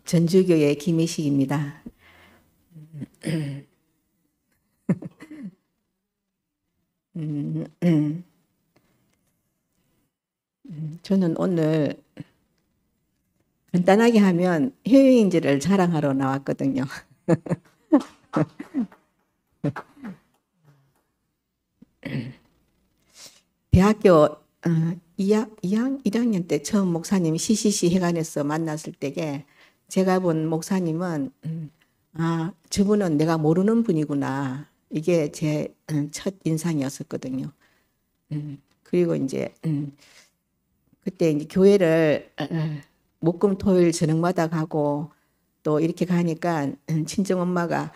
전주교회 김희식입니다. 저는 오늘 간단하게 하면 효행인지를 자랑하러 나왔거든요. 대학교 1학년 때 처음 목사님 CCC 회관에서 만났을 때에 제가 본 목사님은 저분은 내가 모르는 분이구나. 이게 제 첫 인상이었었거든요. 그리고 이제 그때 이제 교회를 목금토일 저녁마다 가고 또 이렇게 가니까 친정 엄마가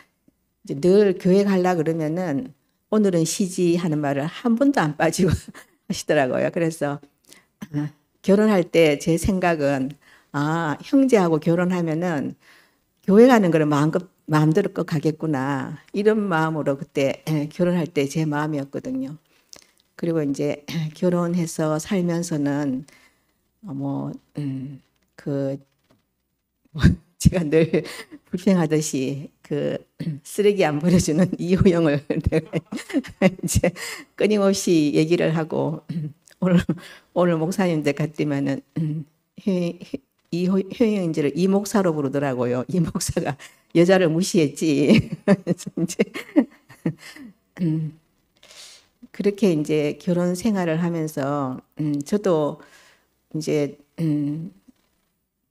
이제 늘 교회 가려 그러면은 오늘은 쉬지 하는 말을 한 번도 안 빠지고 하시더라고요. 그래서 결혼할 때 제 생각은 형제하고 결혼하면은 교회 가는 거를 마음대로 가겠구나 이런 마음으로 그때 결혼할 때 제 마음이었거든요. 그리고 이제 결혼해서 살면서는 제가 늘 불평하듯이 그 쓰레기 안 버려주는 이호영을 내가 이제 끊임없이 얘기를 하고 오늘 목사님들 같으면은 효영인지를 이 목사로 부르더라고요. 이 목사가 여자를 무시했지. 이제 그렇게 이제 결혼 생활을 하면서 저도 이제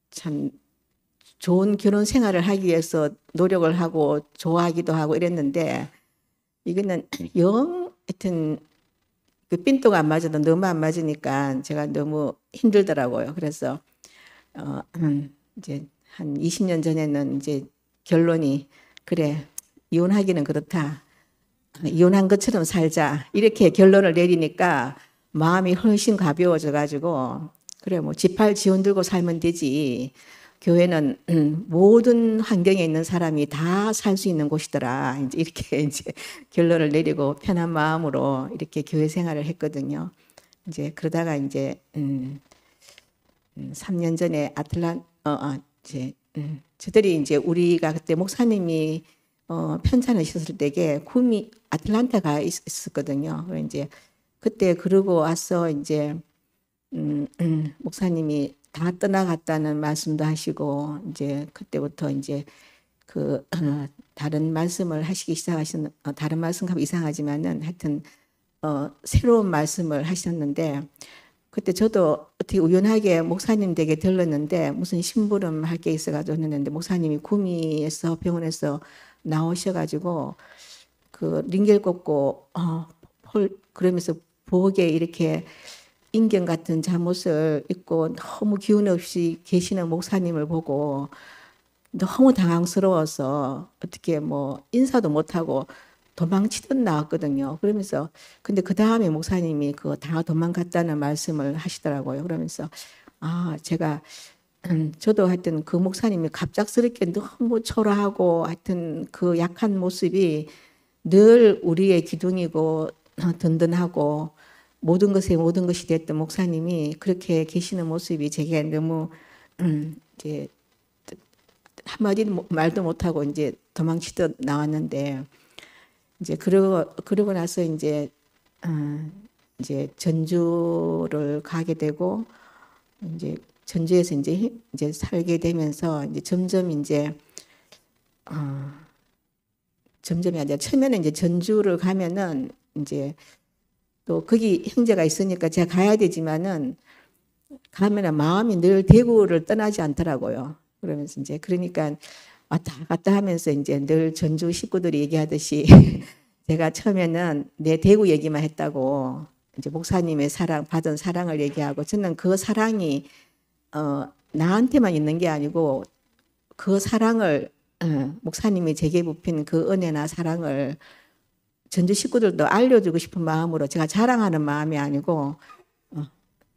참 좋은 결혼 생활을 하기 위해서 노력을 하고 좋아하기도 하고 이랬는데 이거는 하여튼 그 삔또가 안 맞아도 너무 안 맞으니까 제가 너무 힘들더라고요. 그래서 이제 한 20년 전에는 이제 결론이 그래 이혼하기는 그렇다. 이혼한 것처럼 살자. 이렇게 결론을 내리니까 마음이 훨씬 가벼워져 가지고 그래 뭐 지팔 지원 들고 살면 되지. 교회는 모든 환경에 있는 사람이 다 살 수 있는 곳이더라. 이렇게 이제 결론을 내리고 편한 마음으로 이렇게 교회 생활을 했거든요. 이제 그러다가 이제 3년 전에 저들이 이제 우리가 그때 목사님이 편찮으셨을 때에 구미 아틀란타가 있었거든요. 이제 그때 그러고 와서 이제 목사님이 다 떠나갔다는 말씀도 하시고 이제 그때부터 이제 그 다른 말씀을 하시기 시작하신 다른 말씀하고 이상하지만은 하여튼 새로운 말씀을 하셨는데 그때 저도 어떻게 우연하게 목사님 댁에 들렀는데 무슨 심부름 할 게 있어가지고 했는데 목사님이 구미에서 병원에서 나오셔가지고 그 링겔 꽂고 그러면서 부엌에 이렇게 인경 같은 잠옷을 입고 너무 기운 없이 계시는 목사님을 보고 너무 당황스러워서 어떻게 뭐 인사도 못하고 도망치듯 나왔거든요. 그러면서 근데 그 다음에 목사님이 그거 다 도망갔다는 말씀을 하시더라고요. 그러면서 제가 저도 하여튼 그 목사님이 갑작스럽게 너무 초라하고 하여튼 그 약한 모습이 늘 우리의 기둥이고 든든하고 모든 것에 모든 것이 됐던 목사님이 그렇게 계시는 모습이 제게 너무 이제 한마디 말도 못하고 이제 도망치듯 나왔는데 이제 그러고 나서 이제 전주를 가게 되고 이제 전주에서 이제 살게 되면서 이제 점점이 아니라 처음에는 이제 전주를 가면은 이제 또 거기 형제가 있으니까 제가 가야 되지만은 가면은 마음이 늘 대구를 떠나지 않더라고요. 그러면서 이제 그러니까 왔다 갔다 하면서 이제 늘 전주 식구들이 얘기하듯이 제가 처음에는 내 대구 얘기만 했다고 이제 목사님의 받은 사랑을 얘기하고 저는 그 사랑이 나한테만 있는 게 아니고 그 사랑을 목사님이 제게 부핀 그 은혜나 사랑을 전주 식구들도 알려주고 싶은 마음으로 제가 자랑하는 마음이 아니고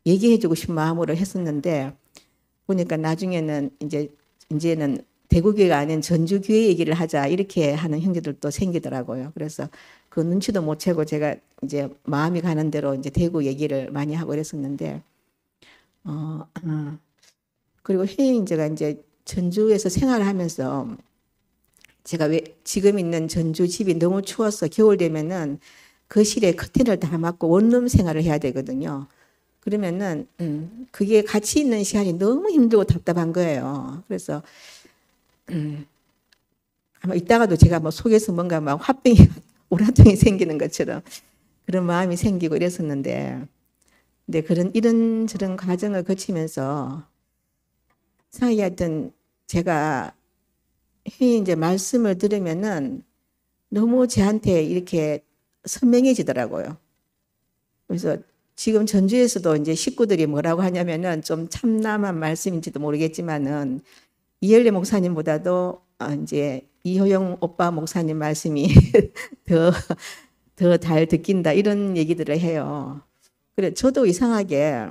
얘기해주고 싶은 마음으로 했었는데 보니까 나중에는 이제는 대구교회가 아닌 전주교회 얘기를 하자 이렇게 하는 형제들도 생기더라고요. 그래서 그 눈치도 못 채고 제가 이제 마음이 가는 대로 이제 대구 얘기를 많이 하고 그랬었는데 그리고 회의인제가 이제 전주에서 생활하면서 제가 왜 지금 있는 전주 집이 너무 추워서 겨울 되면은 거실에 커튼을 다 막고 원룸 생활을 해야 되거든요. 그러면은 그게 같이 있는 시간이 너무 힘들고 답답한 거예요. 그래서 아마 이따가도 제가 뭐 속에서 뭔가 막 화병이 우라통이 생기는 것처럼 그런 마음이 생기고 이랬었는데, 근데 그런 이런저런 과정을 거치면서 사이 하여튼 제가 이제 말씀을 들으면은 너무 저한테 이렇게 선명해지더라고요. 그래서 지금 전주에서도 이제 식구들이 뭐라고 하냐면은 좀 참남한 말씀인지도 모르겠지만은 이열례 목사님보다도 이제 이효영 오빠 목사님 말씀이 더 잘 듣긴다 이런 얘기들을 해요. 그래 저도 이상하게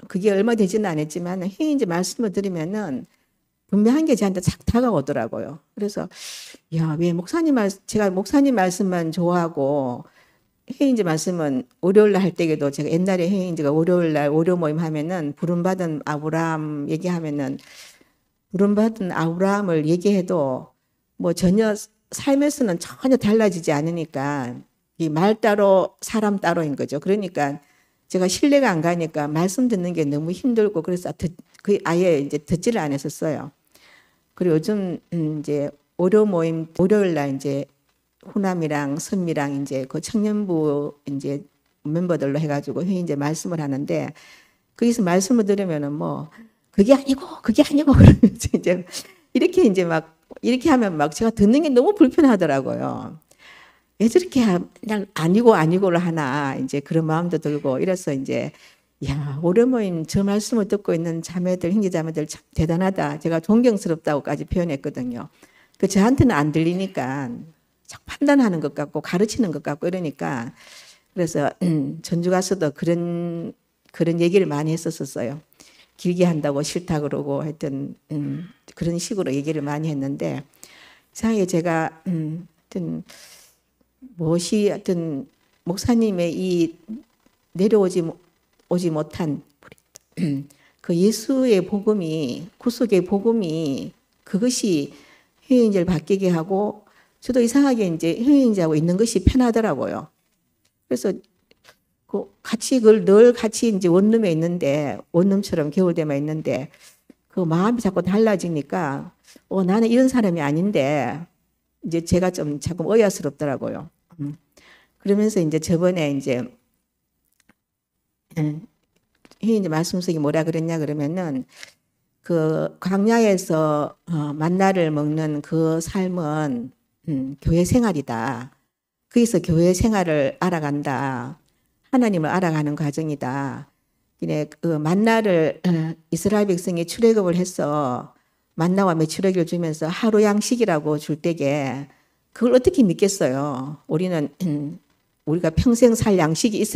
그게 얼마 되지는 않았지만 이제 말씀을 들으면은 분명한 게 저한테 착 다가오더라고요. 그래서 야, 왜 제가 목사님 말씀만 좋아하고 회의인제 말씀은 월요일날 할 때에도 제가 옛날에 회의인제가 월요일날 월요 모임 하면은 부름받은 아브라함 얘기하면은 부름받은 아브라함을 얘기해도 뭐 전혀 삶에서는 전혀 달라지지 않으니까 이 말 따로 사람 따로인 거죠. 그러니까 제가 신뢰가 안 가니까 말씀 듣는 게 너무 힘들고 그래서 아예 이제 듣지를 안 했었어요. 그리고 요즘 이제 월요 모임 월요일 날 이제 후남이랑 선미랑 이제 그 청년부 이제 멤버들로 해가지고 이제 말씀을 하는데 거기서 말씀을 들으면은 뭐 그게 아니고 그러면서 이제 이렇게 막 이렇게 하면 막 제가 듣는 게 너무 불편하더라고요. 왜 저렇게 그냥 아니고를 하나 이제 그런 마음도 들고 이래서 이제 야, 월요 모임 저 말씀을 듣고 있는 자매들, 형제자매들 참 대단하다. 제가 존경스럽다고까지 표현했거든요. 그 저한테는 안 들리니까 자꾸 판단하는 것 같고 가르치는 것 같고 이러니까 그래서 전주 가서도 그런 얘기를 많이 했었어요. 길게 한다고 싫다 그러고 하여튼 그런 식으로 얘기를 많이 했는데 이상하게 제가 하여튼 무엇이 하여튼 목사님의 이 내려오지 못한 그 예수의 복음이 구속의 복음이 그것이 회의인제를 바뀌게 하고 저도 이상하게 이제 회의인제하고 있는 것이 편하더라고요. 그래서 같이 그걸 늘 같이 이제 원룸에 있는데 원룸처럼 겨울 되면 있는데 그 마음이 자꾸 달라지니까 나는 이런 사람이 아닌데 이제 제가 좀 자꾸 의아스럽더라고요. 그러면서 이제 저번에 이제 이제 말씀 속에 뭐라 그랬냐 그러면은 그 광야에서 만나를 먹는 그 삶은 교회 생활이다. 거기서 교회 생활을 알아간다. 하나님을 알아가는 과정이다. 그 만나를 이스라엘 백성이 출애굽을 해서 만나와 메추라기를 주면서 하루 양식이라고 줄 때에 그걸 어떻게 믿겠어요? 우리가 평생 살 양식이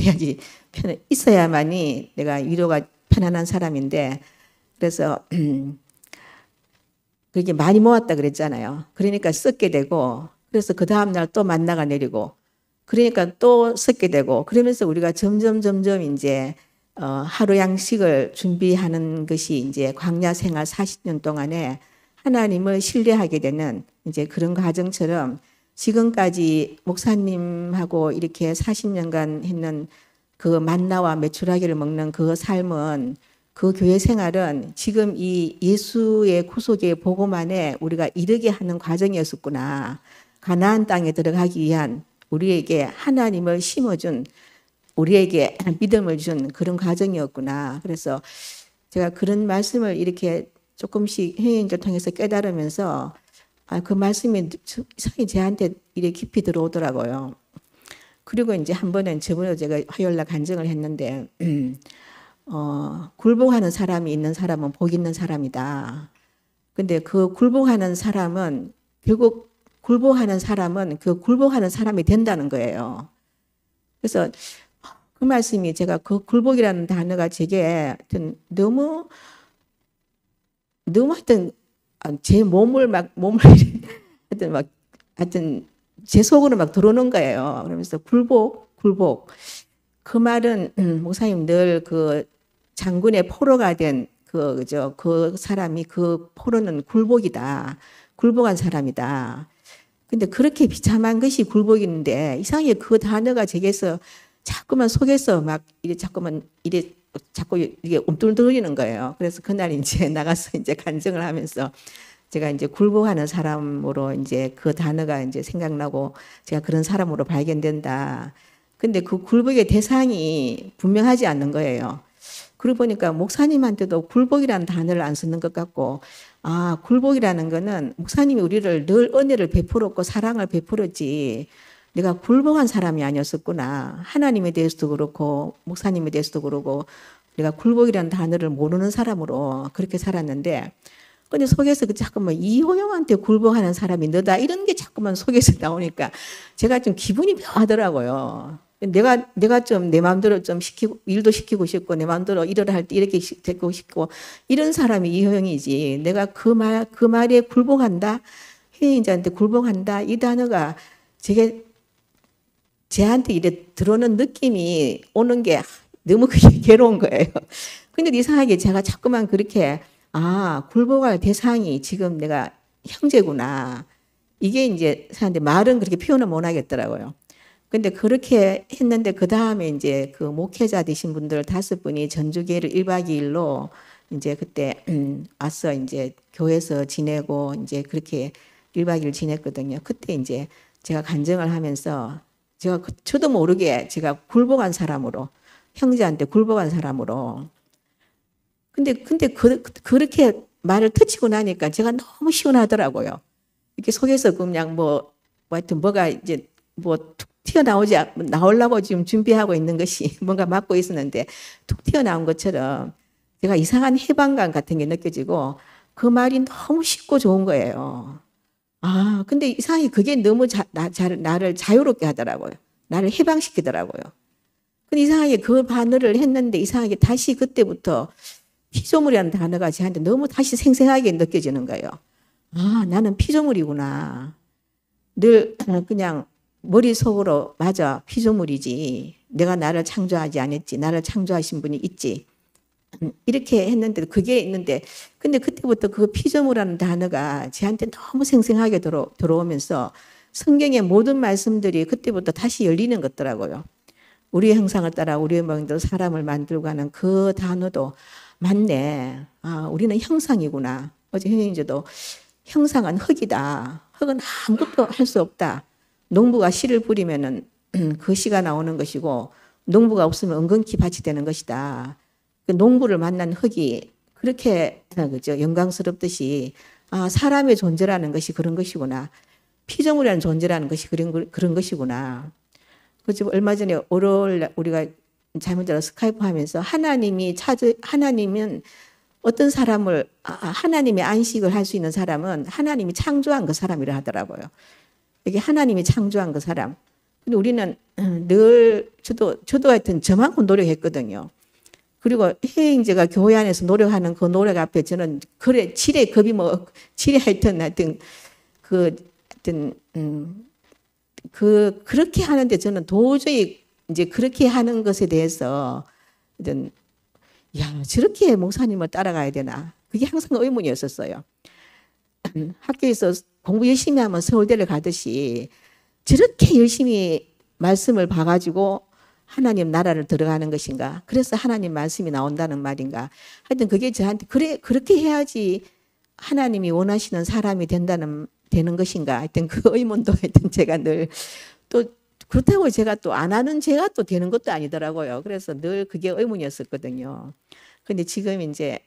있어야만이 내가 위로가 편안한 사람인데 그래서 그렇게 많이 모았다 그랬잖아요. 그러니까 썩게 되고 그래서 그 다음날 또 만나가 내리고 그러니까 또 썩게 되고 그러면서 우리가 점점 이제 하루 양식을 준비하는 것이 이제 광야 생활 40년 동안에 하나님을 신뢰하게 되는 이제 그런 과정처럼 지금까지 목사님하고 이렇게 40년간 했는 그 만나와 메추라기를 먹는 그 삶은 그 교회 생활은 지금 이 예수의 구속의 복음 안에 우리가 이르게 하는 과정이었었구나. 가나안 땅에 들어가기 위한 우리에게 하나님을 심어준 우리에게 믿음을 준 그런 과정이었구나. 그래서 제가 그런 말씀을 이렇게 조금씩 회의인을 통해서 깨달으면서 그 말씀이 이상히 저한테 이렇게 깊이 들어오더라고요. 그리고 이제 한 번은 저번에 제가 화요일날 간증을 했는데 굴복하는 사람이 있는 사람은 복 있는 사람이다. 근데 그 굴복하는 사람은 결국 굴복하는 사람은 그 굴복하는 사람이 된다는 거예요. 그래서 그 말씀이 제가 그 굴복이라는 단어가 제게 하여튼 너무 하여튼 제 몸을 하여튼 하여튼 제 속으로 막 들어오는 거예요. 그러면서 굴복. 그 말은 목사님 늘 그 장군의 포로가 된 그 사람이 그 포로는 굴복이다. 굴복한 사람이다. 근데 그렇게 비참한 것이 굴복인데 이상하게 그 단어가 제게서 자꾸만 속에서 막 이래 자꾸 이게 움뚱뚱거리는 거예요. 그래서 그날 이제 나가서 이제 간증을 하면서 제가 이제 굴복하는 사람으로 이제 그 단어가 이제 생각나고 제가 그런 사람으로 발견된다. 근데 그 굴복의 대상이 분명하지 않는 거예요. 그러고 보니까 목사님한테도 굴복이라는 단어를 안 쓰는 것 같고, 굴복이라는 거는 목사님이 우리를 늘 은혜를 베풀었고 사랑을 베풀었지, 내가 굴복한 사람이 아니었었구나. 하나님에 대해서도 그렇고, 목사님에 대해서도 그렇고, 내가 굴복이라는 단어를 모르는 사람으로 그렇게 살았는데, 근데 속에서 자꾸만 이호영한테 굴복하는 사람이 너다. 이런 게 자꾸만 속에서 나오니까 제가 좀 기분이 묘하더라고요. 내가 좀 내 마음대로 좀 일도 시키고 싶고 내 마음대로 일을 할 때 이렇게 되고 싶고 이런 사람이 이호영이지. 내가 그 말에 굴복한다. 회의자한테 굴복한다. 이 단어가 제한테 이래 들어오는 느낌이 오는 게 너무 괴로운 거예요. 근데 이상하게 제가 자꾸만 그렇게 굴복할 대상이 지금 내가 형제구나. 이게 이제 사람들이 말은 그렇게 표현을 못 하겠더라고요. 근데 그렇게 했는데 그 다음에 이제 그 목회자 되신 분들 5분이 전주교회를 1박 2일로 이제 그때 와서 이제 교회에서 지내고 이제 그렇게 1박 2일 지냈거든요. 그때 이제 제가 간증을 하면서 저도 모르게 제가 굴복한 사람으로 형제한테 굴복한 사람으로 근데 그렇게 말을 터치고 나니까 제가 너무 시원하더라고요. 이렇게 속에서 그냥 하여튼 뭐가 이제 툭 나오려고 지금 준비하고 있는 것이 뭔가 막고 있었는데 툭 튀어나온 것처럼 제가 이상한 해방감 같은 게 느껴지고 그 말이 너무 쉽고 좋은 거예요. 근데 이상하게 그게 너무 나를 자유롭게 하더라고요. 나를 해방시키더라고요. 근데 이상하게 그 반응을 했는데 이상하게 다시 그때부터 피조물이라는 단어가 저한테 너무 다시 생생하게 느껴지는 거예요. 나는 피조물이구나. 늘 그냥 머릿속으로 맞아 피조물이지. 내가 나를 창조하지 않았지. 나를 창조하신 분이 있지. 이렇게 했는데 그게 있는데 근데 그때부터 그 피조물이라는 단어가 저한테 너무 생생하게 들어오면서 성경의 모든 말씀들이 그때부터 다시 열리는 것 같더라고요. 우리의 형상을 따라 우리의 모양대로 사람을 만들고 하는 그 단어도 맞네. 우리는 형상이구나. 어제 형님제도 형상은 흙이다. 흙은 아무것도 할 수 없다. 농부가 씨를 뿌리면은 그 씨가 나오는 것이고 농부가 없으면 은근히 밭이 되는 것이다. 그 농부를 만난 흙이 그렇게 그죠 영광스럽듯이 사람의 존재라는 것이 그런 것이구나. 피조물이라는 존재라는 것이 그런 것이구나. 그죠 얼마 전에 월요일 우리가 잘못 알아 스카이프 하면서 하나님은 어떤 사람을 하나님의 안식을 할 수 있는 사람은 하나님이 창조한 그 사람이라 하더라고요. 이게 하나님이 창조한 그 사람. 근데 우리는 늘 저도 하여튼 저만큼 노력했거든요. 그리고 혜행제가 교회 안에서 노력하는 그 노력 앞에 저는 지레 겁이 지레 하여튼 그렇게 하는데 저는 도저히 이제 그렇게 하는 것에 대해서 저렇게 목사님을 따라가야 되나? 그게 항상 의문이었었어요. 학교에서 공부 열심히 하면 서울대를 가듯이 저렇게 열심히 말씀을 봐가지고 하나님 나라를 들어가는 것인가? 그래서 하나님 말씀이 나온다는 말인가? 하여튼 그게 저한테 그렇게 해야지 하나님이 원하시는 사람이 되는 것인가? 하여튼 그 의문도 하여튼 제가 늘 또 그렇다고 제가 또 안 하는 제가 또 되는 것도 아니더라고요. 그래서 늘 그게 의문이었었거든요. 근데 지금 이제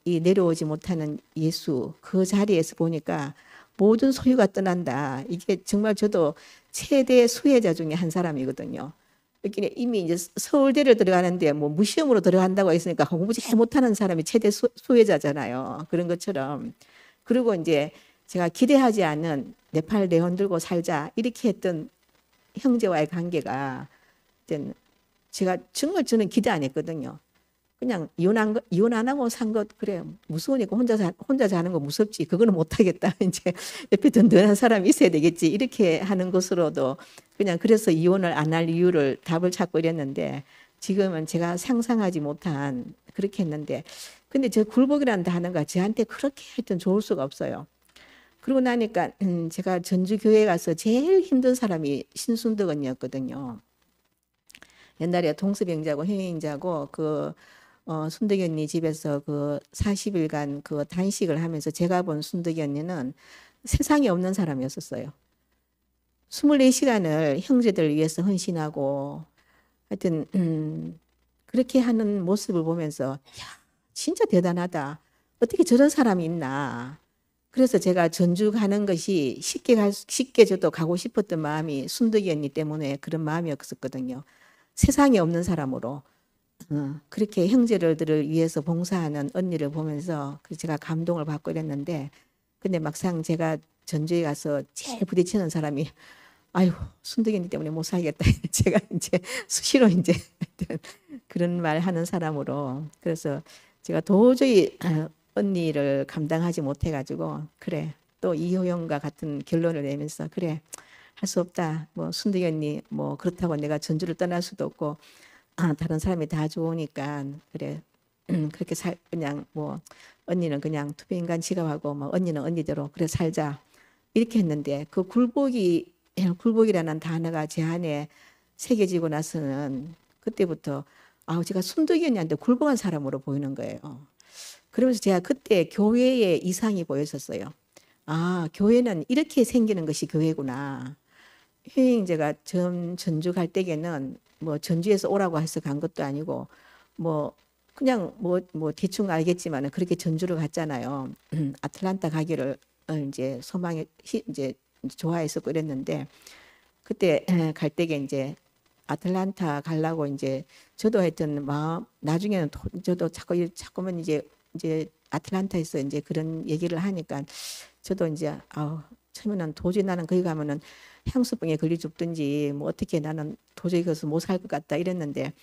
이 내려오지 못하는 예수 그 자리에서 보니까 모든 소유가 떠난다. 이게 정말 저도 최대 수혜자 중에 한 사람이거든요. 이미 이제 서울대를 들어가는데 무시험으로 들어간다고 했으니까 공부 잘 못하는 사람이 최대 수혜자잖아요. 그런 것처럼. 그리고 이제 제가 기대하지 않은 내 팔 내 흔들고 살자 이렇게 했던 형제와의 관계가 제가 정말 저는 기대 안 했거든요. 그냥 이혼 안 하고 산 것 그래 무서우니까 혼자 자는 거 무섭지 그거는 못 하겠다. 이제 옆에 든든한 사람이 있어야 되겠지. 이렇게 하는 것으로도 그냥 그래서 이혼을 안 할 이유를 답을 찾고 이랬는데 지금은 제가 상상하지 못한 그렇게 했는데 근데 저 굴복이라는 단어가 저한테 그렇게 하여튼 좋을 수가 없어요. 그러고 나니까 제가 전주 교회 가서 제일 힘든 사람이 신순덕 언니였거든요. 옛날에 동서병자고 해인자고 그 순덕이 언니 집에서 그 40일간 그 단식을 하면서 제가 본 순덕이 언니는 세상에 없는 사람이었었어요. 24시간을 형제들 위해서 헌신하고 하여튼 그렇게 하는 모습을 보면서 야, 진짜 대단하다. 어떻게 저런 사람이 있나. 그래서 제가 전주 가는 것이 쉽게 저도 가고 싶었던 마음이 순덕이 언니 때문에 그런 마음이었었거든요. 세상에 없는 사람으로 그렇게 형제들을 위해서 봉사하는 언니를 보면서 제가 감동을 받고 이랬는데 근데 막상 제가 전주에 가서 제일 부딪히는 사람이 아유 순덕이 언니 때문에 못 살겠다. 제가 이제 수시로 이제 그런 말 하는 사람으로 그래서 제가 도저히 언니를 감당하지 못해가지고 그래 또 이효영과 같은 결론을 내면서 그래 할 수 없다. 뭐 순덕이 언니 뭐 그렇다고 내가 전주를 떠날 수도 없고 다른 사람이 다 좋으니까 그래 그렇게 그냥 뭐 언니는 그냥 투표인간 지갑하고 뭐 언니는 언니대로 그래 살자 이렇게 했는데 그 굴복이라는 단어가 제 안에 새겨지고 나서는 그때부터 제가 순덕이 언니한테 굴복한 사람으로 보이는 거예요. 그러면서 제가 그때 교회의 이상이 보였었어요. 교회는 이렇게 생기는 것이 교회구나. 효행제가 전주 갈 때에는 뭐 전주에서 오라고 해서 간 것도 아니고 뭐 그냥 뭐 대충 알겠지만 그렇게 전주를 갔잖아요. 아틀란타 가기를 이제 소망에 이제 좋아했었고 이랬는데 그때 갈 때에 이제 아틀란타 가려고 이제 저도 하여튼 마음 나중에는 저도 자꾸만 이제 아틀란타에서 이제 그런 얘기를 하니까 저도 이제 처음에는 도저히 나는 거기 가면은 향수병에 걸려 죽든지 뭐 어떻게 나는 도저히 거기서 못 살 것 같다 이랬는데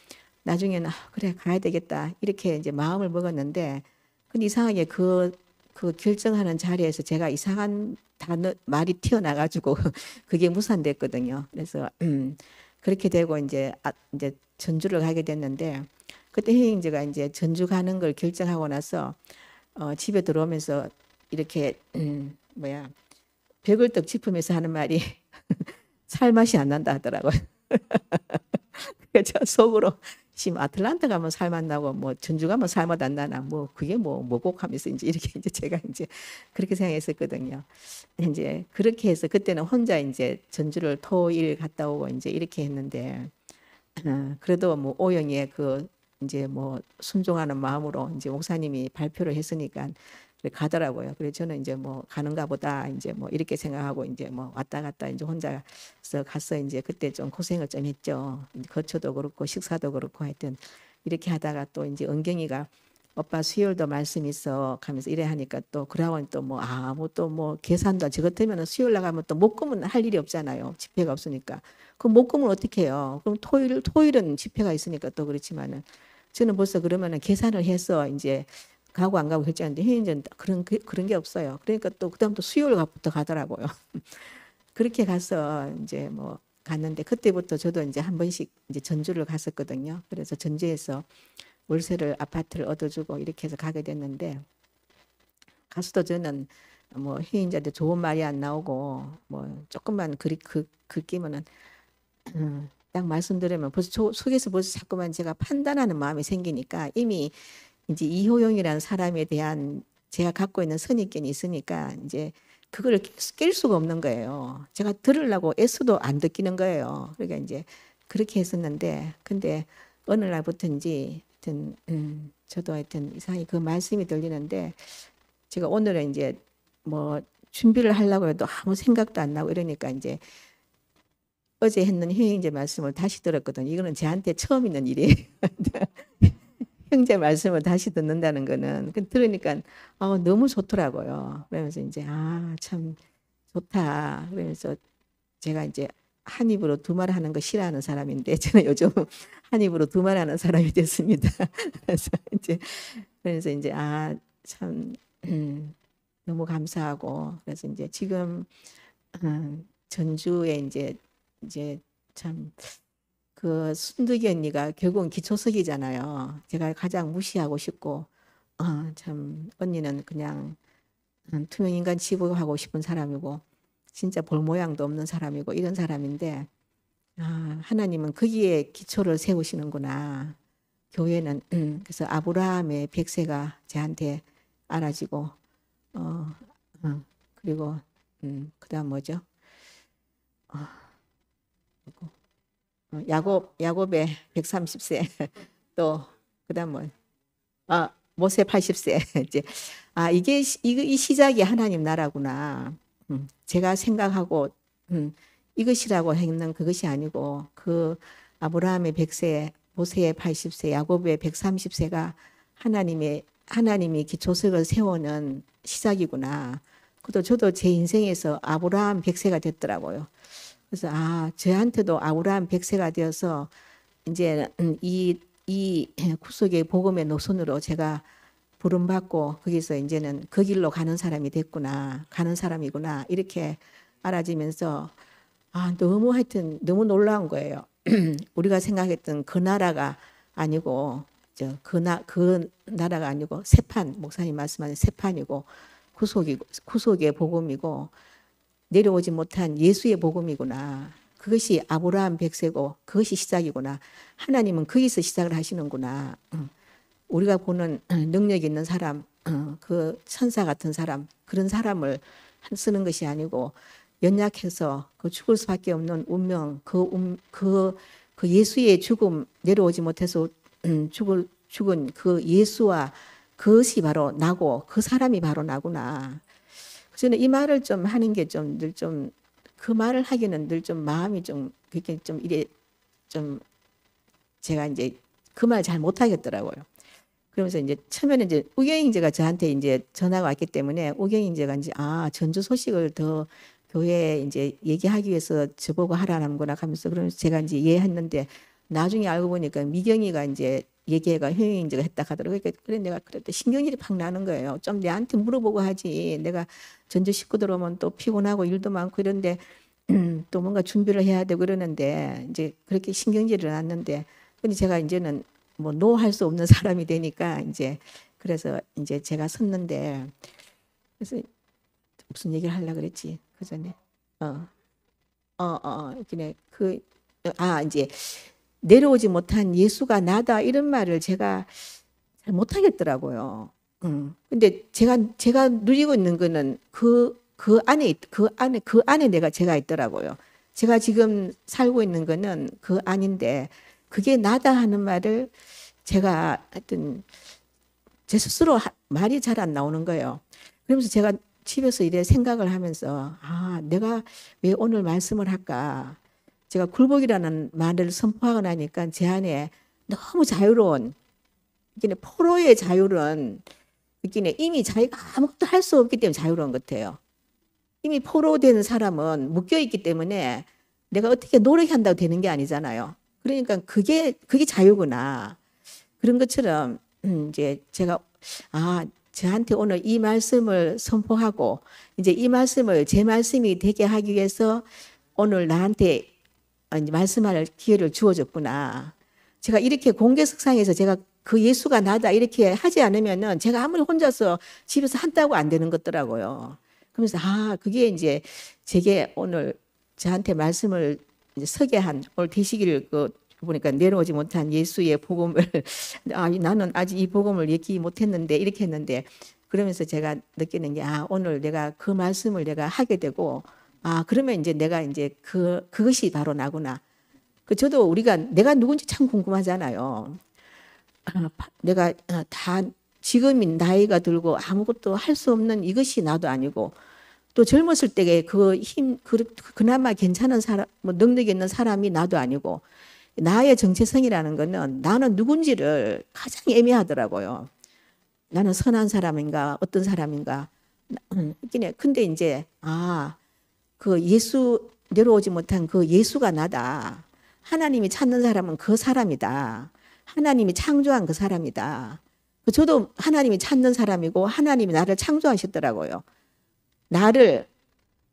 나중에는 그래 가야 되겠다 이렇게 이제 마음을 먹었는데 근데 이상하게 그 결정하는 자리에서 제가 이상한 말이 튀어나가지고 그게 무산됐거든요. 그래서 그렇게 되고 이제 전주를 가게 됐는데 그때 혜인제가 이제 전주 가는 걸 결정하고 나서 집에 들어오면서 이렇게 벽을 떡 짚으면서 하는 말이 살맛이 안 난다 하더라고요. 그래서 저 속으로 지금 아틀란타 가면 살맛 나고 뭐 전주 가면 살맛 안 나나 뭐 그게 뭐고 하면서 이제 제가 이제 그렇게 생각했었거든요. 이제 그렇게 해서 그때는 혼자 이제 전주를 토일 갔다 오고 이제 이렇게 했는데 그래도 뭐 오영이의 그 이제 뭐 순종하는 마음으로 이제 목사님이 발표를 했으니까 가더라고요. 그래서 저는 이제 뭐 가는가 보다 이제 뭐 이렇게 생각하고 이제 뭐 왔다 갔다 이제 혼자서 가서 이제 그때 좀 고생을 좀 했죠. 거처도 그렇고 식사도 그렇고 하여튼 이렇게 하다가 또 이제 은경이가 오빠 수요일도 말씀 있어 하면서 이래 하니까 또 그러고 또 뭐 또 뭐 계산도 저 같으면 수요일 나가면 또 목금은 할 일이 없잖아요. 집회가 없으니까. 그럼 목금은 어떻게 해요? 그럼 토일은 집회가 있으니까 또 그렇지만은 저는 벌써 그러면은 계산을 해서 이제 가고 안 가고 결정하는데 현인제는 그런 게 없어요. 그러니까 또 그다음부터 수요일부터 가더라고요. 그렇게 가서 이제 뭐 갔는데 그때부터 저도 이제 한 번씩 이제 전주를 갔었거든요. 그래서 전주에서 월세를 아파트를 얻어주고 이렇게 해서 가게 됐는데 가서도 저는 뭐 혜인자한테 좋은 말이 안 나오고 뭐 조금만 긁기면은 딱 말씀드리면 벌써 속에서 벌써 자꾸만 제가 판단하는 마음이 생기니까 이미 이제 이효영이라는 사람에 대한 제가 갖고 있는 선입견이 있으니까 이제 그걸 깰 수가 없는 거예요. 제가 들으려고 애써도 안 듣기는 거예요. 그러니까 이제 그렇게 했었는데 근데 어느 날부터인지 하여튼 저도 하여튼 이상하게 그 말씀이 들리는데 제가 오늘은 이제 뭐 준비를 하려고 해도 아무 생각도 안 나고 이러니까 이제 어제 했는 형제 말씀을 다시 들었거든요. 이거는 저한테 처음 있는 일이에요. 형제 말씀을 다시 듣는다는 거는 들으니까 너무 좋더라고요. 그러면서 이제 참 좋다. 그러면서 제가 이제 한 입으로 두 말 하는 거 싫어하는 사람인데 저는 요즘 한 입으로 두 말 하는 사람이 됐습니다. 그래서 이제 참 너무 감사하고 그래서 이제 지금 전주에 이제 참 그 순득이 언니가 결국은 기초석이잖아요. 제가 가장 무시하고 싶고 참 언니는 그냥 투명인간 취급하고 싶은 사람이고 진짜 볼 모양도 없는 사람이고 이런 사람인데 하나님은 거기에 기초를 세우시는구나. 교회는 그래서 아브라함의 백세가 저한테 알아지고 그리고 그다음 뭐죠? 야곱의 130세 또 그다음 뭐 모세 80세 이제 이게 이 시작이 하나님 나라구나. 제가 생각하고 이것이라고 했는 그것이 아니고 그 아브라함의 100세, 모세의 80세, 야곱의 130세가 하나님이 기초석을 세우는 시작이구나. 그것도 저도 제 인생에서 아브라함 100세가 됐더라고요. 그래서 저한테도 아브라함 100세가 되어서 이제 이 구속의 복음의 노선으로 제가 부름받고 거기서 이제는 그 길로 가는 사람이 됐구나. 가는 사람이구나. 이렇게 알아지면서 너무 하여튼 너무 놀라운 거예요. 우리가 생각했던 그 나라가 아니고 그 나라가 아니고 새판 목사님 말씀하신 새판이고 구속의 복음이고 내려오지 못한 예수의 복음이구나. 그것이 아브라함 100세고 그것이 시작이구나. 하나님은 거기서 시작을 하시는구나. 우리가 보는 능력 있는 사람, 그 천사 같은 사람, 그런 사람을 쓰는 것이 아니고 연약해서 그 죽을 수밖에 없는 운명, 그 예수의 죽음 내려오지 못해서 죽은 그 예수와 그것이 바로 나고 그 사람이 바로 나구나. 저는 이 말을 좀 하는 게 좀 늘 좀 그 말을 하기는 늘 좀 마음이 좀 그렇게 좀 이래 좀 제가 이제 그 말 잘 못하겠더라고요. 그러면서 이제 처음에는 이제 우경인제가 저한테 이제 전화가 왔기 때문에 우경인제가 이제 전주 소식을 더 교회에 이제 얘기하기 위해서 저보고 하라는구나 하면서 그러면서 제가 이제 이해했는데 나중에 알고 보니까 미경이가 이제 얘기가 효영인제가 했다 하더라고요. 그래 내가 그랬더니 신경질이 팍 나는 거예요. 좀 내한테 물어보고 하지. 내가 전주 식구들 오면 또 피곤하고 일도 많고 이런데 또 뭔가 준비를 해야 되고 그러는데 이제 그렇게 신경질이 났는데 근데 제가 이제는 뭐 노 할 수 없는 사람이 되니까 이제 그래서 이제 제가 섰는데 그래서 무슨 얘기를 하려고 그랬지 그 전에 그냥 이제 내려오지 못한 예수가 나다 이런 말을 제가 잘 못하겠더라고요. 근데 제가 누리고 있는 거는 그 안에 제가 있더라고요. 제가 지금 살고 있는 거는 그 안인데 그게 나다 하는 말을 제가 하여튼 제 스스로 말이 잘 안 나오는 거예요. 그러면서 제가 집에서 이래 생각을 하면서 내가 왜 오늘 말씀을 할까? 제가 굴복이라는 말을 선포하고 나니까 제 안에 너무 자유로운 포로의 자유는 이미 자기가 아무것도 할 수 없기 때문에 자유로운 것 같아요. 이미 포로된 사람은 묶여있기 때문에 내가 어떻게 노력한다고 되는 게 아니잖아요. 그러니까 그게 자유구나. 그런 것처럼 이제 제가 저한테 오늘 이 말씀을 선포하고 이제 이 말씀을 제 말씀이 되게 하기 위해서 오늘 나한테 말씀할 기회를 주어졌구나. 제가 이렇게 공개석상에서 제가 그 예수가 나다 이렇게 하지 않으면은 제가 아무리 혼자서 집에서 한다고 안 되는 것더라고요. 그러면서 그게 이제 제게 오늘 저한테 말씀을 이제 서게 한 오늘 되시기를 보니까 내려오지 못한 예수의 복음을 나는 아직 이 복음을 얘기 못했는데 이렇게 했는데 그러면서 제가 느끼는 게 오늘 내가 그 말씀을 내가 하게 되고 그러면 이제 내가 이제 그것이 바로 나구나. 저도 내가 누군지 참 궁금하잖아요. 내가 다 지금 나이가 들고 아무것도 할 수 없는 이것이 나도 아니고 또 젊었을 때의 그나마 괜찮은 사람, 뭐 능력 있는 사람이 나도 아니고 나의 정체성이라는 거는 나는 누군지를 가장 애매하더라고요. 나는 선한 사람인가 어떤 사람인가. 근데 이제 그 예수 내려오지 못한 그 예수가 나다. 하나님이 찾는 사람은 그 사람이다. 하나님이 창조한 그 사람이다. 저도 하나님이 찾는 사람이고 하나님이 나를 창조하셨더라고요. 나를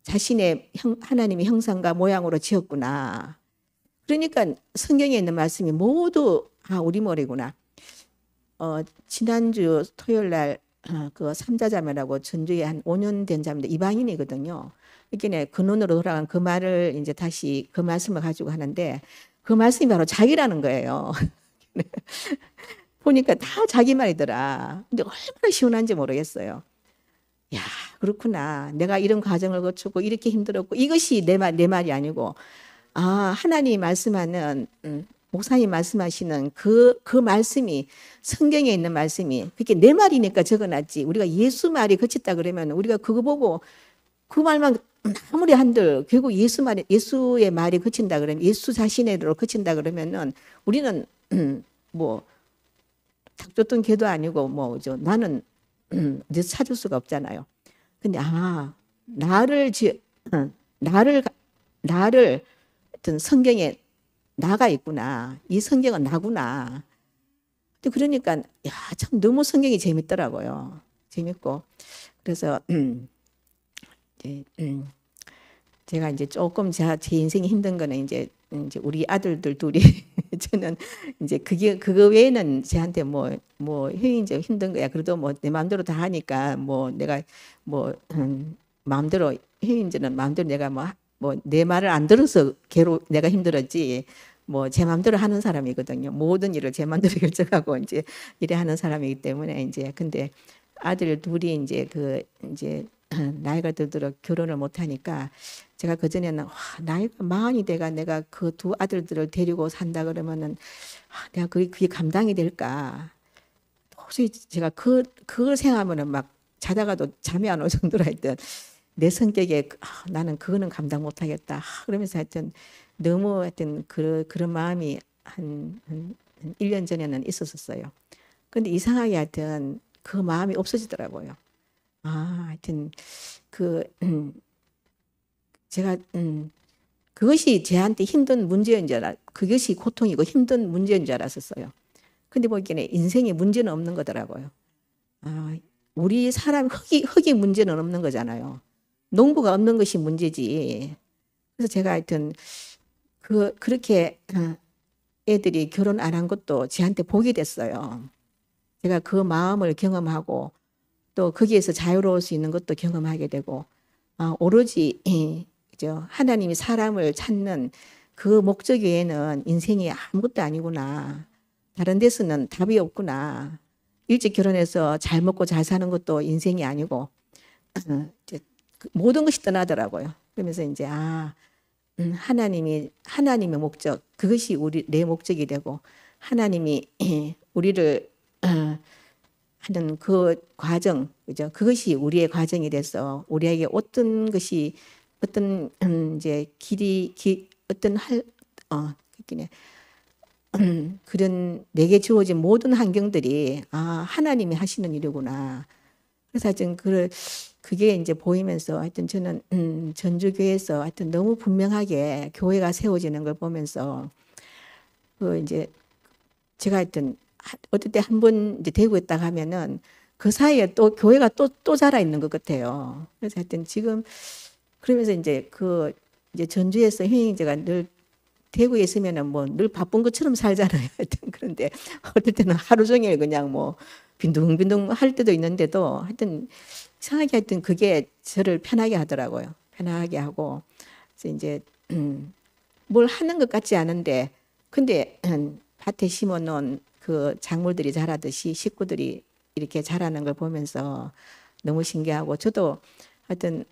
자신의 하나님의 형상과 모양으로 지었구나. 그러니까 성경에 있는 말씀이 모두 우리 머리구나. 지난주 토요일 날 그 삼자자매라고 전주에 한 5년 된 자매인데 이방인이거든요. 그러니까 근원으로 돌아간 그 말을 이제 다시 그 말씀을 가지고 하는데 그 말씀이 바로 자기라는 거예요. 보니까 다 자기 말이더라. 근데 얼마나 시원한지 모르겠어요. 야, 그렇구나. 내가 이런 과정을 거쳤고 이렇게 힘들었고 이것이 내 말이 아니고 하나님이 말씀하는 목사님 말씀하시는 그 말씀이 성경에 있는 말씀이 그게 내 말이니까 적어놨지. 우리가 예수 말이 거쳤다 그러면 우리가 그거 보고 그 말만 아무리 한들 결국 예수의 말이 거친다 그러면 예수 자신의로 거친다 그러면은 우리는 뭐 닭 줬던 개도 아니고 뭐죠. 나는 어디서 찾을 수가 없잖아요. 근데 나를 어떤 성경에 나가 있구나. 이 성경은 나구나. 그러니까 참 너무 성경이 재밌더라고요. 재밌고 그래서 제가 이제 조금 제 인생이 힘든 거는 이제 우리 아들들 둘이 저는 이제 그거 외에는 저한테 뭐 이제 힘든 거야. 그래도 뭐 내 마음대로 다 하니까 뭐 내가 뭐 마음대로 이제는 마음대로 내가 뭐 내 말을 안 들어서 내가 힘들었지. 뭐 제 마음대로 하는 사람이거든요. 모든 일을 제 마음대로 결정하고 이제 이래 하는 사람이기 때문에 이제 근데 아들 둘이 이제 나이가 들도록 결혼을 못 하니까 제가 그전에는 나이가 40이 돼가 내가 그 두 아들들을 데리고 산다 그러면은 내가 그게 감당이 될까? 도저히 제가 그걸 생각하면은 막 자다가도 잠이 안 올 정도로 하여튼 내 성격에 나는 그거는 감당 못 하겠다. 그러면서 하여튼 너무 하여튼 그런 마음이 한 1년 전에는 있었어요. 근데 이상하게 하여튼 그 마음이 없어지더라고요. 하여튼 제가 그것이 제한테 힘든 문제인 줄 그것이 고통이고 힘든 문제인 줄 알았었어요. 근데 보기에는 인생에 문제는 없는 거더라고요. 우리 사람 흙이 문제는 없는 거잖아요. 농부가 없는 것이 문제지. 그래서 제가 하여튼 그렇게 애들이 결혼 안 한 것도 제한테 복이 됐어요. 제가 그 마음을 경험하고 또 거기에서 자유로울 수 있는 것도 경험하게 되고 오로지 하나님이 사람을 찾는 그 목적 외에는 인생이 아무것도 아니구나. 다른 데서는 답이 없구나. 일찍 결혼해서 잘 먹고 잘 사는 것도 인생이 아니고 모든 것이 떠나더라고요. 그러면서 이제 하나님의 목적 그것이 내 목적이 되고 하나님이 우리를 하는 그 과정, 그죠? 그것이 우리의 과정이 돼서 우리에게 어떤 것이 어떤 이제 그런 내게 주어진 모든 환경들이 하나님이 하시는 일이구나. 그래서 하여튼 그게 이제 보이면서 하여튼 저는 전주교회에서 하여튼 너무 분명하게 교회가 세워지는 걸 보면서 이제 제가 하여튼 어떨 때 한 번 이제 대구에 딱 하면은 그 사이에 또 교회가 또 자라 있는 것 같아요. 그래서 하여튼 지금 그러면서 이제 이제 전주에서 희행제가 늘 대구에 있으면은 뭐 늘 바쁜 것처럼 살잖아요. 하여튼 그런데 어떨 때는 하루 종일 그냥 뭐 빈둥빈둥 할 때도 있는데도 하여튼 이상하게 하여튼 그게 저를 편하게 하더라고요. 편하게 하고 그래서 이제 뭘 하는 것 같지 않은데 근데 밭에 심어놓은 그 작물들이 자라듯이 식구들이 이렇게 자라는 걸 보면서 너무 신기하고 저도 하여튼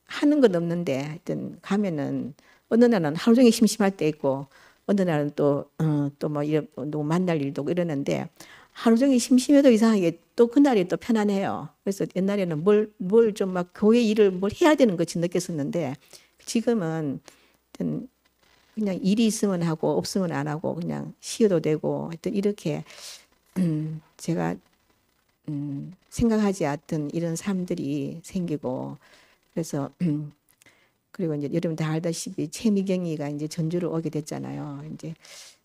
하는 건 없는데 하여튼 가면은 어느 날은 하루 종일 심심할 때 있고 어느 날은 또 뭐 누구 만날 일도 있고 이러는데 하루 종일 심심해도 이상하게 또 그날이 또 편안해요. 그래서 옛날에는 뭘 좀 막 교회 일을 뭘 해야 되는 것이 느꼈었는데 지금은 하여튼 그냥 일이 있으면 하고 없으면 안 하고 그냥 쉬어도 되고 하여튼 이렇게 제가 생각하지 않던 이런 삶들이 생기고 그래서 그리고 이제 여러분 다 알다시피 최미경이가 이제 전주를 오게 됐잖아요. 이제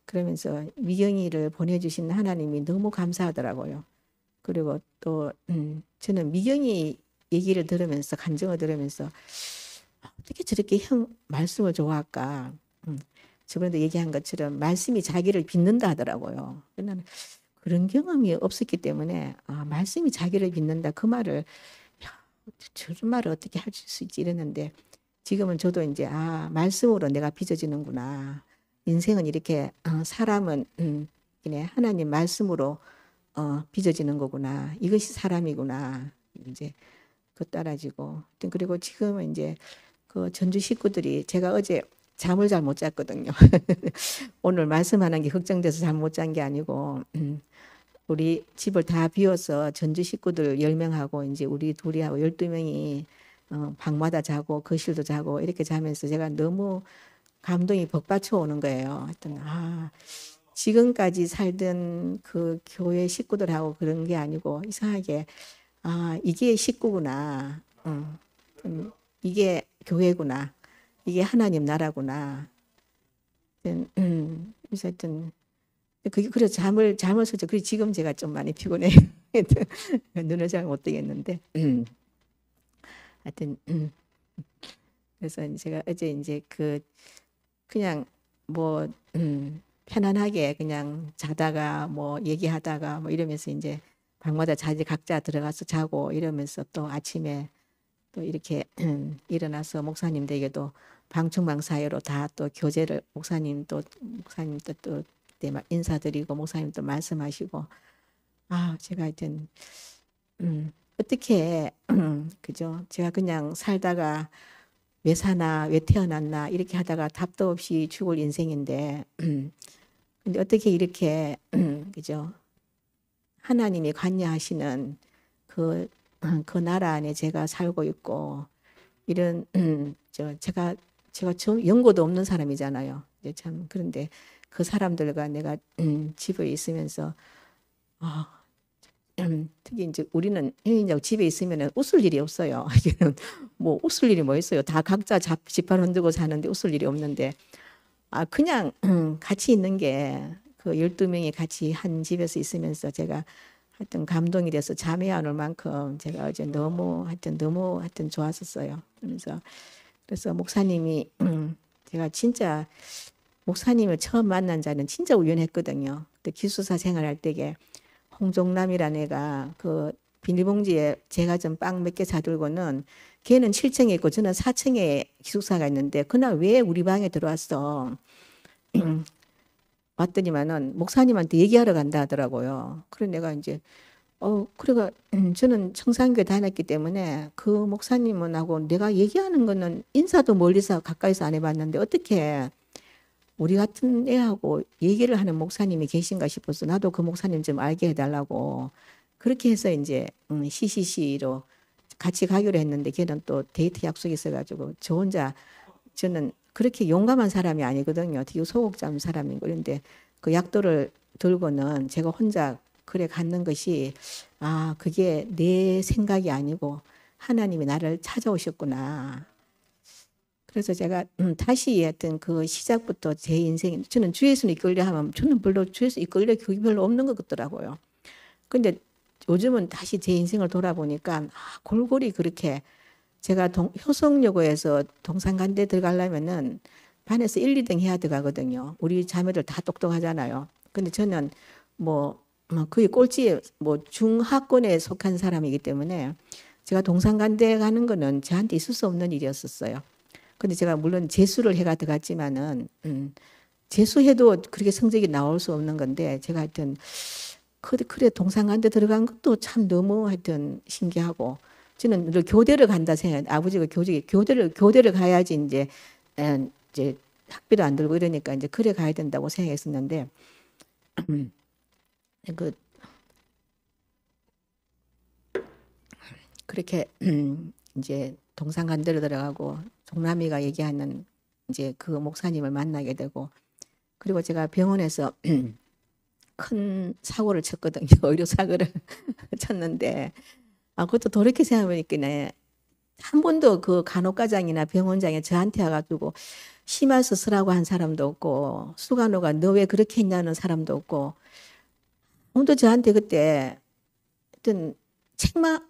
그러면서 미경이를 보내주신 하나님이 너무 감사하더라고요. 그리고 또 저는 미경이 얘기를 들으면서 간증을 들으면서 어떻게 저렇게 형 말씀을 좋아할까? 저번에도 얘기한 것처럼 말씀이 자기를 빚는다 하더라고요. 나는 그런 경험이 없었기 때문에 말씀이 자기를 빚는다 그 말을 저런 말을 어떻게 할 수 있지 이랬는데 지금은 저도 이제 말씀으로 내가 빚어지는구나. 인생은 이렇게 사람은 그냥 하나님 말씀으로 빚어지는 거구나. 이것이 사람이구나. 이제 그 따라지고 그리고 지금은 이제 그 전주 식구들이 제가 어제 잠을 잘 못 잤거든요. 오늘 말씀하는 게 걱정돼서 잠 못 잔 게 아니고 우리 집을 다 비워서 전주 식구들 10명하고 이제 우리 둘이 하고 12명이 방마다 자고 거실도 자고 이렇게 자면서 제가 너무 감동이 벅받쳐 오는 거예요. 하여튼 지금까지 살던 그 교회 식구들하고 그런 게 아니고 이상하게 이게 식구구나. 이게 교회구나. 이게 하나님 나라구나. 그래서 하여튼 그게 그래서 잠을 설쳐. 그리고 지금 제가 좀 많이 피곤해요. 눈을 잘 못 뜨겠는데. 하여튼 그래서 제가 어제 이제 그냥 뭐 편안하게 그냥 자다가 뭐 얘기하다가 뭐 이러면서 이제 방마다 각자 들어가서 자고 이러면서 또 아침에 또 이렇게 일어나서 목사님 댁에도 방충망 사이로 다 또 교제를 목사님도 또 그때 인사드리고 목사님도 말씀하시고 제가 하여튼 어떻게 그죠? 제가 그냥 살다가 왜 사나 왜 태어났나 이렇게 하다가 답도 없이 죽을 인생인데 근데 어떻게 이렇게 그죠? 하나님이 관여하시는 그 나라 안에 제가 살고 있고 이런 제가 좀 연고도 없는 사람이잖아요. 이제 참 그런데 그 사람들과 내가 집에 있으면서 특히 이제 우리는 집에 있으면 웃을 일이 없어요. 뭐 웃을 일이 뭐 있어요. 다 각자 집안 흔들고 사는데 웃을 일이 없는데 그냥 같이 있는 게 그 12명이 같이 한 집에서 있으면서 제가 하여튼 감동이 돼서 잠이 안 올 만큼 제가 어제 너무 좋았었어요. 그래서 목사님이 제가 진짜 목사님을 처음 만난 자는 진짜 우연했거든요. 그때 기숙사 생활할 때에 홍종남이라는 애가 그 비닐봉지에 제가 좀 빵 몇 개 사들고는 걔는 7층에 있고 저는 4층에 기숙사가 있는데 그날 왜 우리 방에 들어왔어? 왔더니만은 목사님한테 얘기하러 간다 하더라고요. 그래 내가 이제 그래가 저는 청산교회 다녔기 때문에 그 목사님은 하고 내가 얘기하는 거는 인사도 멀리서 가까이서 안 해봤는데 어떻게 우리 같은 애하고 얘기를 하는 목사님이 계신가 싶어서 나도 그 목사님 좀 알게 해달라고 그렇게 해서 이제 CCC로 같이 가기로 했는데 걔는 또 데이트 약속이 있어가지고 저는 그렇게 용감한 사람이 아니거든요. 되게 소극적인 사람이고 그런데 그 약도를 들고는 제가 혼자 그래 갖는 것이 그게 내 생각이 아니고 하나님이 나를 찾아오셨구나. 그래서 제가 다시 하여튼 그 시작부터 제 인생 저는 주에서 이끌려 하면 저는 별로 주에서 이끌려 그게 별로 없는 것 같더라고요. 근데 요즘은 다시 제 인생을 돌아보니까 골고루 그렇게 제가 효성여고에서 동산간대 들어가려면은 반에서 1, 2등 해야 들어가거든요. 우리 자매들 다 똑똑하잖아요. 근데 저는 거의 꼴찌 중하권에 속한 사람이기 때문에 제가 동산간대 가는 거는 저한테 있을 수 없는 일이었었어요. 근데 제가 물론 재수를 해가 들어갔지만은 재수해도 그렇게 성적이 나올 수 없는 건데 제가 하여튼 그래 동산간대 들어간 것도 참 너무 하여튼 신기하고 저는 늘 교대를 간다 생각. 아버지가 교대를 가야지 이제 학비도 안 들고 이러니까 이제 그래 가야 된다고 생각했었는데 그렇게 이제 동산간대로 들어가고 종남이가 얘기하는 이제 그 목사님을 만나게 되고 그리고 제가 병원에서 큰 사고를 쳤거든요. 의료 사고를 쳤는데 그것도 돌이켜 생각해보니까 한 번도 그 간호과장이나 병원장이 저한테 와가지고 심해서 쓰라고 한 사람도 없고 수간호가 너 왜 그렇게 했냐는 사람도 없고 아무도 저한테 그때 어떤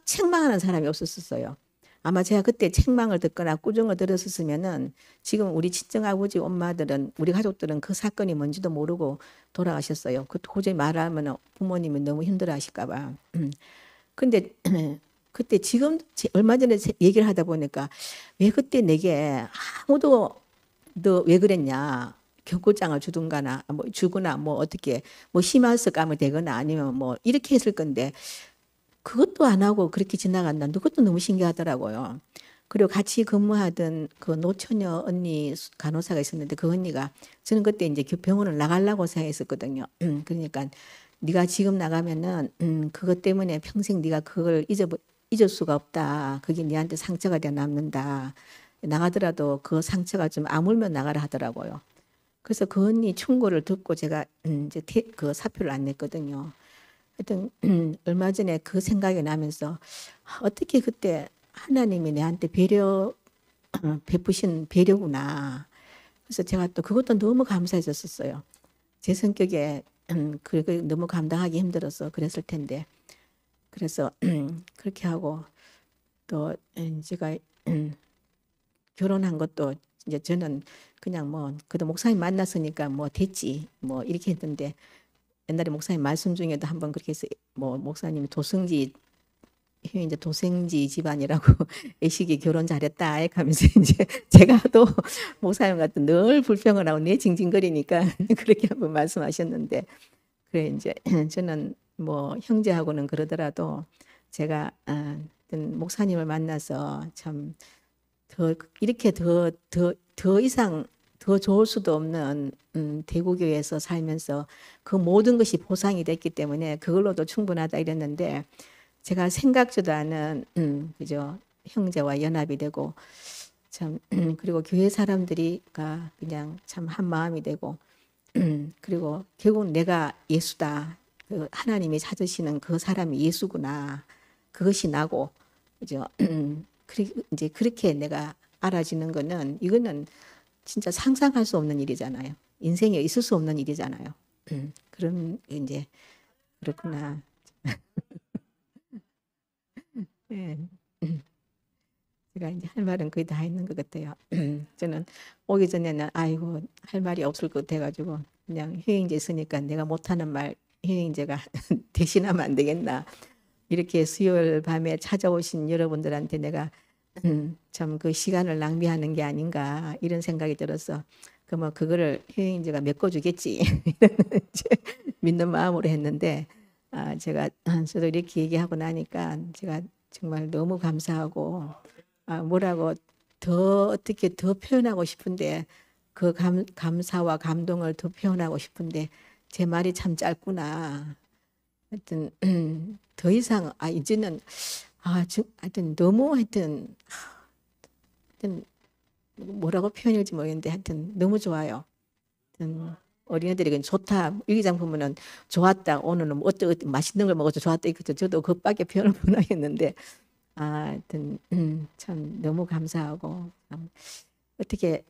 책망하는 사람이 없었어요. 아마 제가 그때 책망을 듣거나 꾸중을 들었었으면은 지금 우리 친정아버지 엄마들은 우리 가족들은 그 사건이 뭔지도 모르고 돌아가셨어요. 그 도저히 말하면 부모님이 너무 힘들어하실까 봐. 근데 그때 지금 얼마 전에 얘기를 하다 보니까 왜 그때 내게 아무도 너 왜 그랬냐 경고장을 주든가나 뭐 주거나 뭐 어떻게 뭐 심할서 까면 되거나 아니면 뭐 이렇게 했을 건데 그것도 안 하고 그렇게 지나간다. 그것도 너무 신기하더라고요. 그리고 같이 근무하던 그 노처녀 언니 간호사가 있었는데 그 언니가 저는 그때 이제 병원을 나가려고 생각했었거든요. 그러니까 네가 지금 나가면은 그것 때문에 평생 네가 그걸 잊을 수가 없다. 그게 네한테 상처가 돼 남는다. 나가더라도 그 상처가 좀 아물면 나가라 하더라고요. 그래서 그 언니 충고를 듣고 제가 이제 그 사표를 안 냈거든요. 하여튼 얼마 전에 그 생각이 나면서 어떻게 그때 하나님이 내한테 베푸신 배려구나. 그래서 제가 또 그것도 너무 감사해졌었어요. 제 성격에 그걸 너무 감당하기 힘들어서 그랬을 텐데. 그래서 그렇게 하고 또 제가 결혼한 것도 이제 저는 그냥 뭐 그래도 목사님 만났으니까 뭐 됐지 뭐 이렇게 했는데 옛날에 목사님 말씀 중에도 한번 그렇게 해서 뭐 목사님이 이제 도생지 집안이라고 애식이 결혼 잘했다 이렇게 하면서 이제 제가 또 목사님 같은 늘 불평을 하고 내 징징거리니까 그렇게 한번 말씀하셨는데 그래 이제 저는 뭐 형제하고는 그러더라도 제가 목사님을 만나서 참 더 이렇게 더 이상 더 좋을 수도 없는 대구교회에서 살면서 그 모든 것이 보상이 됐기 때문에 그걸로도 충분하다 이랬는데 제가 생각지도 않은 그죠 형제와 연합이 되고 참 그리고 교회 사람들이가 그냥 참 한 마음이 되고 그리고 결국 내가 예수다 그 하나님이 찾으시는 그 사람이 예수구나 그것이 나고 그죠 이제 그렇게 내가 알아지는 거는 이거는 진짜 상상할 수 없는 일이잖아요. 인생에 있을 수 없는 일이잖아요. 그럼 이제 그렇구나. 예. 제가 이제 할 말은 거의 다 했는 것 같아요. 저는 오기 전에는 아이고 할 말이 없을 것 같아가지고 그냥 효행제 쓰니까 내가 못하는 말 효행제가 대신하면 안 되겠나. 이렇게 수요일 밤에 찾아오신 여러분들한테 내가 참 그 시간을 낭비하는 게 아닌가 이런 생각이 들어서 그 뭐 그거를 효행제가 메꿔주겠지 이런 이제 믿는 마음으로 했는데 제가 저도 이렇게 얘기하고 나니까 제가 정말 너무 감사하고 뭐라고 더 어떻게 더 표현하고 싶은데 그 감사와 감동을 더 표현하고 싶은데 제 말이 참 짧구나. 하여튼 더 이상 이제는 하여튼 너무 하여튼 뭐라고 표현할지 모르겠는데 하여튼 너무 좋아요. 하여튼 어린애들이 그냥 좋다. 일기장 보면은 좋았다. 오늘은 뭐 어쩌고 맛있는 걸 먹어서 좋았다. 이거죠. 저도 그밖에 표현을 못 하겠는데 하여튼 참 너무 감사하고 어떻게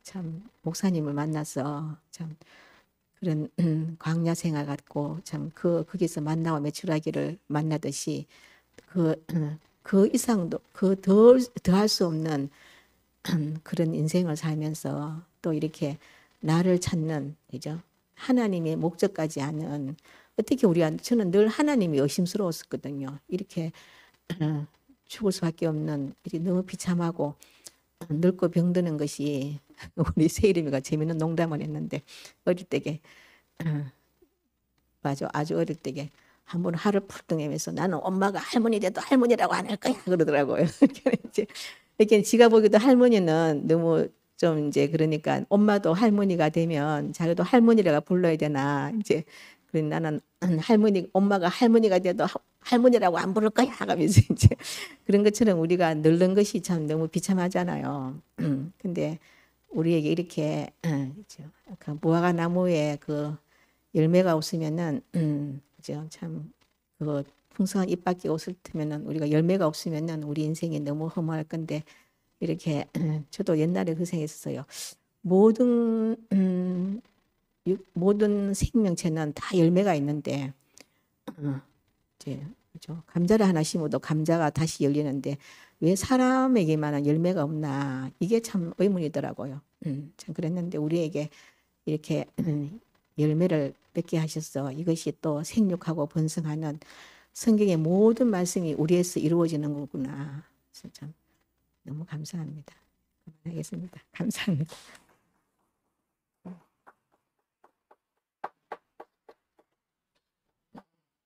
참 목사님을 만나서 참 그런 광야 생활 같고 참 거기서 만나와 매출하기를 만나듯이 그 이상도 더할 수 없는 그런 인생을 살면서 또 이렇게 나를 찾는 그죠 하나님의 목적까지 하는 어떻게 저는 늘 하나님이 의심스러웠었거든요. 이렇게 죽을 수밖에 없는 이렇게 너무 비참하고 늙고 병드는 것이 우리 세이름이가 재밌는 농담을 했는데 어릴 때게 맞아 아주 어릴 때게 한번 하루 풀떡 내면서 나는 엄마가 할머니 돼도 할머니라고 안 할 거야 그러더라고요. 이렇게 지가 보기도 할머니는 너무 좀 이제 그러니까 엄마도 할머니가 되면 자기도 할머니라고 불러야 되나 이제 그래 나는 엄마가 할머니가 돼도 할머니라고 안 부를 거야 하면서 이제 그런 것처럼 우리가 늙는 것이 참 너무 비참하잖아요. 근데 우리에게 이렇게 그 무화과 나무에 그 열매가 없으면은 그죠 참 그거 풍성한 잎밖에 없을 테면은 우리가 열매가 없으면은 우리 인생이 너무 허무할 건데 이렇게 저도 옛날에 그 생각했어요. 모든 모든 생명체는 다 열매가 있는데 이제 그죠? 감자를 하나 심어도 감자가 다시 열리는데 왜 사람에게만은 열매가 없나 이게 참 의문이더라고요. 참 그랬는데 우리에게 이렇게 열매를 맺게 하셔서 이것이 또 생육하고 번성하는 성경의 모든 말씀이 우리에서 이루어지는 거구나. 그래서 참 너무 감사합니다. 그만하겠습니다. 감사합니다.